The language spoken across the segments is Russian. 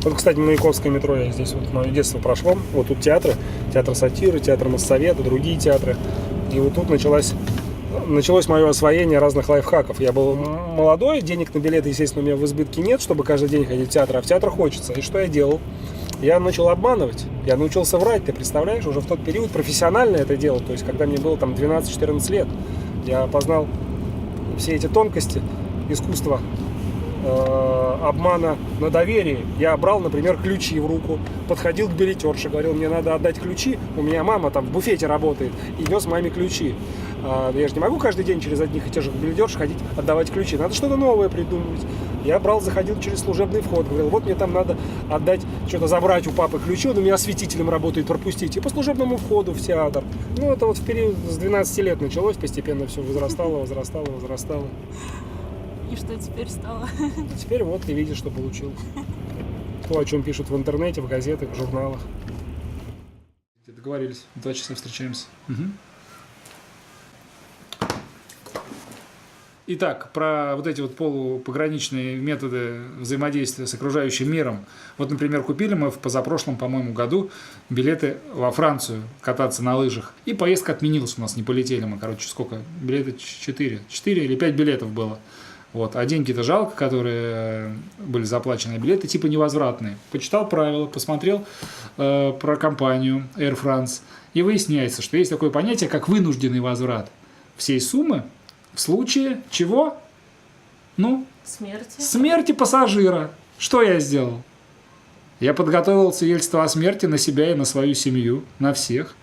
Вот, кстати, Маяковское метро, я здесь вот мое детство прошло. Вот тут театры, театр сатиры, театр Моссовета, другие театры. И вот тут началось мое освоение разных лайфхаков. Я был молодой, денег на билеты, естественно, у меня в избытке нет, чтобы каждый день ходить в театр, а в театр хочется. И что я делал? Я начал обманывать, я научился врать, ты представляешь, уже в тот период профессионально это делал, то есть когда мне было там 12-14 лет, я познал все эти тонкости искусства обмана на доверие. Я брал, например, ключи в руку, подходил к билетерше, говорил, мне надо отдать ключи, у меня мама там в буфете работает, и нес маме ключи. Я же не могу каждый день через одних и тех же билетерш ходить отдавать ключи, надо что-то новое придумывать. Я брал, заходил через служебный вход, говорил, вот мне там надо отдать, что-то забрать у папы ключи, он у меня осветителем работает, пропустите, и по служебному входу в театр. Ну, это вот в период с 12 лет началось, постепенно все возрастало. И что теперь стало? Теперь вот ты видишь, что получил. То, о чем пишут в интернете, в газетах, в журналах. Договорились, 2 часа встречаемся. Угу. Итак, про вот эти вот полупограничные методы взаимодействия с окружающим миром. Вот, например, купили мы в позапрошлом, по-моему, году билеты во Францию кататься на лыжах. И поездка отменилась у нас, не полетели мы. Короче, сколько? Билеты 4 или 5 билетов было. Вот. А деньги-то жалко, которые были заплачены, а билеты типа невозвратные. Почитал правила, посмотрел про компанию Air France. И выясняется, что есть такое понятие, как вынужденный возврат всей суммы в случае чего? Ну? Смерти пассажира. Что я сделал? Я подготовил свидетельство о смерти на себя и на свою семью, на всех.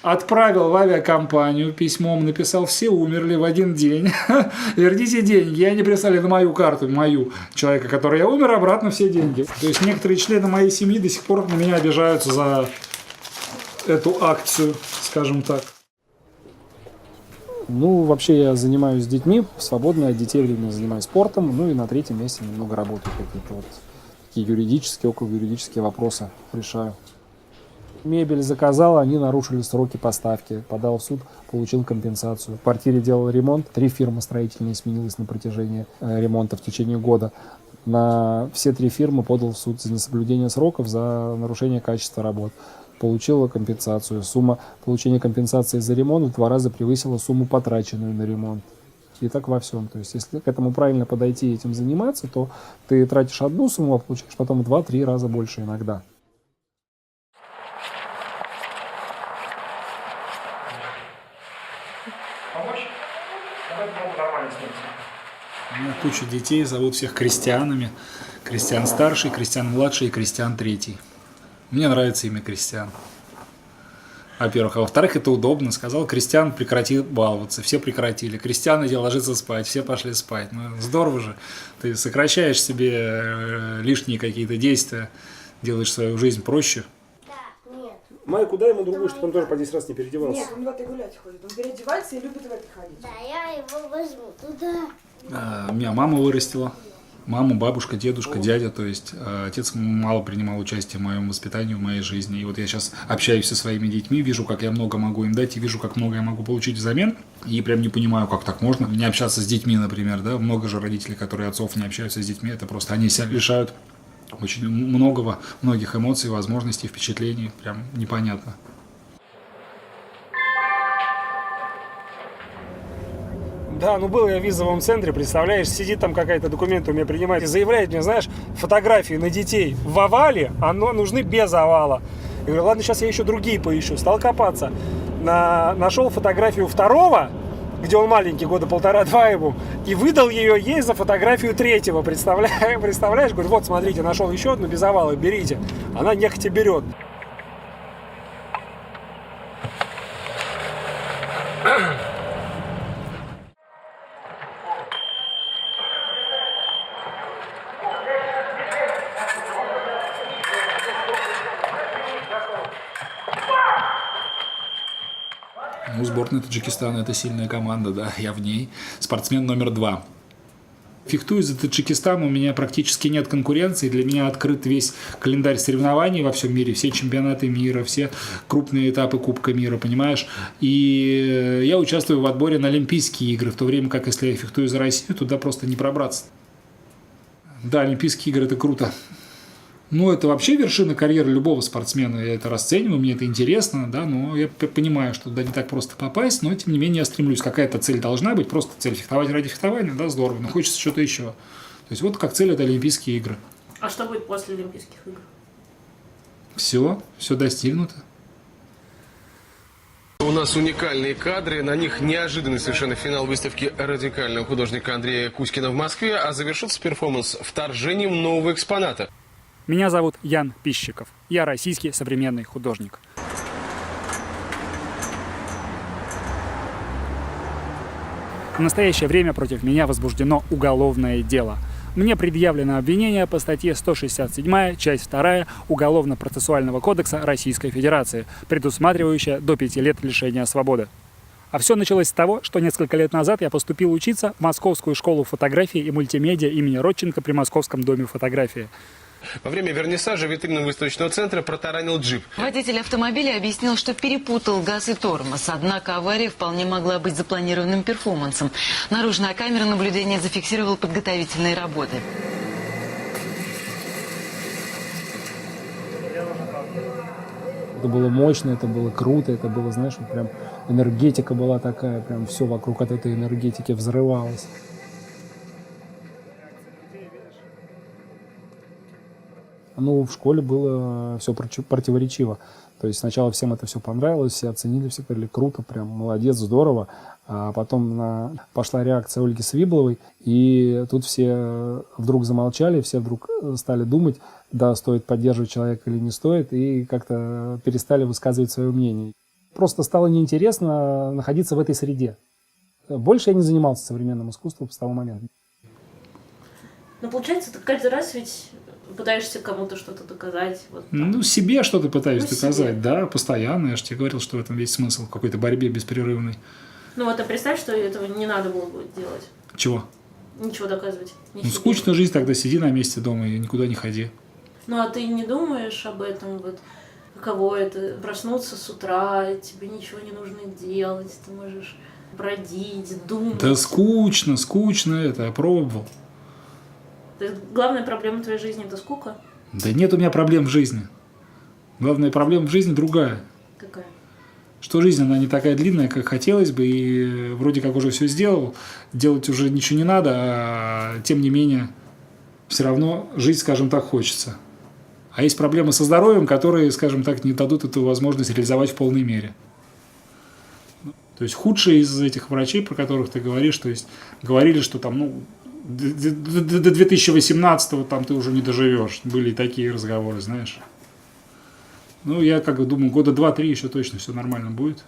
Отправил в авиакомпанию письмом, написал, все умерли в один день. Верните деньги. И они прислали на мою карту, мою человека, который я умер, обратно все деньги. То есть некоторые члены моей семьи до сих пор на меня обижаются за эту акцию, скажем так. Ну, вообще я занимаюсь с детьми, в свободное от детей время занимаюсь спортом, ну и на третьем месте немного работаю, какие-то вот такие юридические, околоюридические вопросы решаю. Мебель заказал, они нарушили сроки поставки, подал в суд, получил компенсацию. В квартире делал ремонт, 3 фирмы строительные сменилось на протяжении ремонта в течение года. На все 3 фирмы подал в суд за несоблюдение сроков, за нарушение качества работ. Получила компенсацию. Сумма получения компенсации за ремонт в 2 раза превысила сумму, потраченную на ремонт. И так во всем. То есть, если к этому правильно подойти и этим заниматься, то ты тратишь одну сумму, а получаешь потом 2-3 раза больше иногда. Помочь? У меня куча детей, зовут всех Кристианами. Кристиан старший, Кристиан младший и Кристиан третий. Мне нравится имя Кристиан. Во-первых. А во-вторых, это удобно. Сказал, Кристиан, прекрати баловаться. Все прекратили. Кристиан, иди ложиться спать. Все пошли спать. Ну, здорово же. Ты сокращаешь себе лишние какие-то действия, делаешь свою жизнь проще. Нет. Майя, куда ему другую, чтобы он тоже по 10 раз не переодевался? Нет, он в этой гулять ходит. Он переодевается и любит в этой ходить. Да, я его возьму туда. Меня мама вырастила. Мама, бабушка, дедушка, дядя, то есть отец мало принимал участие в моем воспитании, в моей жизни. И вот я сейчас общаюсь со своими детьми, вижу, как я много могу им дать, и вижу, как много я могу получить взамен. И прям не понимаю, как так можно не общаться с детьми, например, да. Много же родителей, которые отцов не общаются с детьми, это просто они себя лишают очень многих эмоций, возможностей, впечатлений. Прям непонятно. Да, ну был я в визовом центре, представляешь, сидит там какая-то документы у меня принимает и заявляет мне, знаешь, фотографии на детей в овале, а нужны без овала. Я говорю, ладно, сейчас я еще другие поищу. Стал копаться. Нашел фотографию второго, где он маленький, года 1,5-2 ему, и выдал ее ей за фотографию третьего, представляешь? Говорю, вот, смотрите, нашел еще одну без овала, берите. Она нехотя берет. Ну, сборная Таджикистана – это сильная команда, да, я в ней. Спортсмен номер 2. Фехтую за Таджикистан, у меня практически нет конкуренции. Для меня открыт весь календарь соревнований во всем мире, все чемпионаты мира, все крупные этапы Кубка мира, понимаешь? И я участвую в отборе на Олимпийские игры, в то время как, если я фехтую за Россию, туда просто не пробраться. Да, Олимпийские игры – это круто. Ну, это вообще вершина карьеры любого спортсмена. Я это расцениваю, мне это интересно, да, но я понимаю, что туда не так просто попасть, но, тем не менее, я стремлюсь. Какая-то цель должна быть, просто цель фехтовать ради фехтования, да, здорово, но хочется что-то еще. То есть вот как цель – это Олимпийские игры. А что будет после Олимпийских игр? Все достигнуто. У нас уникальные кадры, на них неожиданный совершенно финал выставки радикального художника Андрея Кузькина в Москве, а завершится перформанс вторжением нового экспоната. Меня зовут Ян Пищиков. Я российский современный художник. В настоящее время против меня возбуждено уголовное дело. Мне предъявлено обвинение по статье 167, часть 2 Уголовно-процессуального кодекса Российской Федерации, предусматривающая до 5 лет лишения свободы. А все началось с того, что несколько лет назад я поступил учиться в Московскую школу фотографии и мультимедиа имени Родченко при Московском доме фотографии. Во время вернисажа витрину выставочного центра протаранил джип. Водитель автомобиля объяснил, что перепутал газ и тормоз. Однако авария вполне могла быть запланированным перформансом. Наружная камера наблюдения зафиксировала подготовительные работы. Это было мощно, это было круто, это было, знаешь, вот прям энергетика была такая, прям все вокруг от этой энергетики взрывалось. Ну, в школе было все противоречиво. То есть сначала всем это все понравилось, все оценили, все говорили, круто, прям молодец, здорово. А потом пошла реакция Ольги Свибловой, и тут все вдруг замолчали, все вдруг стали думать, да, стоит поддерживать человека или не стоит, и как-то перестали высказывать свое мнение. Просто стало неинтересно находиться в этой среде. Больше я не занимался современным искусством с того момента. Ну, получается, ты каждый раз ведь пытаешься кому-то что-то доказать. Вот Ну, себе что-то пытаюсь доказать, себе. да, постоянно. Я же тебе говорил, что в этом весь смысл, в какой-то борьбе беспрерывной. Ну вот, а представь, что этого не надо было бы делать. Чего? Ничего доказывать. Ну, скучная жизнь, тогда сиди на месте дома и никуда не ходи. Ну, а ты не думаешь об этом, вот, каково это, проснуться с утра, тебе ничего не нужно делать, ты можешь бродить, думать. Да скучно это, я пробовал. То есть главная проблема твоей жизни – это скука? Да нет у меня проблем в жизни. Главная проблема в жизни другая. Какая? Что жизнь, она не такая длинная, как хотелось бы, и вроде как уже все сделал, делать уже ничего не надо, а тем не менее все равно жить, скажем так, хочется. А есть проблемы со здоровьем, которые, скажем так, не дадут эту возможность реализовать в полной мере. То есть худшие из этих врачей, про которых ты говоришь, то есть говорили, что там, ну, до 2018-го там ты уже не доживешь. Были и такие разговоры, знаешь. Ну, я как бы думаю, года 2-3 еще точно все нормально будет.